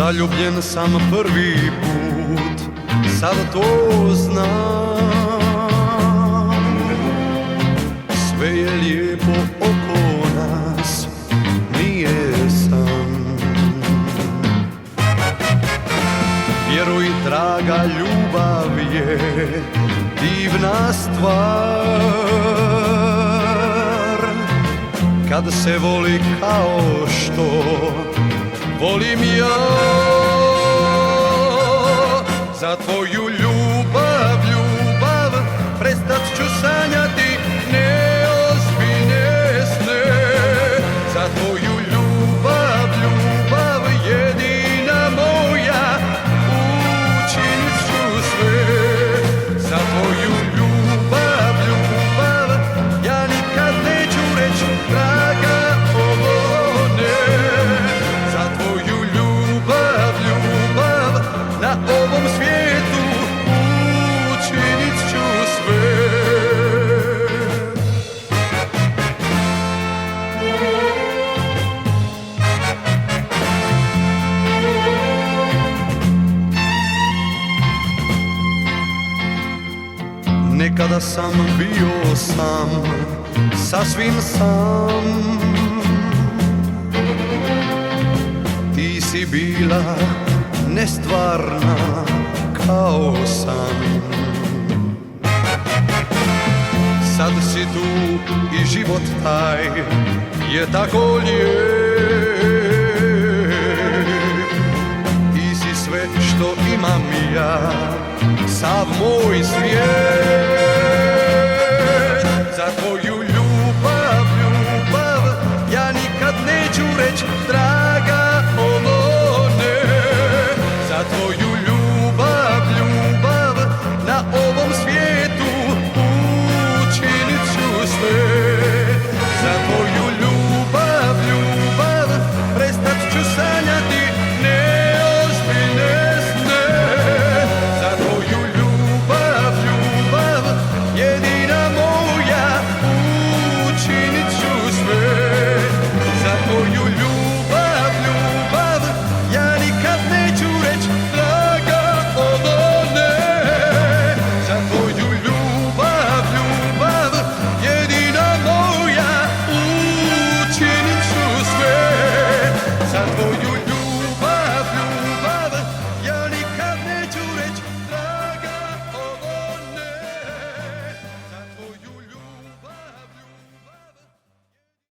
Zaljubljen sam prvi put, sad to znam. Sve je lijepo oko nas, nije san. Vjeruj, draga, ljubav je divna stvar. Kad se voli kao što volim ja. Za tvoju ljubav, ljubav, prestat ću sanjati neozbiljne sne. Za tvoju ljubav, ljubav, jedina moja, učinit ću sve. Za tvoju ljubav, ljubav, ja nikad neću reći draga ovo ne. Za tvoju ljubav, ljubav, na ovom svijetu učinit ću sve. Nekada sam bio sam, sasvim sam. Ti si bila nestvarna kao san. Sad si tu i život taj je tako lijep. Ti si sve što imam ja, sav moj svijet. Za tvoju ljubav, ljubav, ja nikad neću reći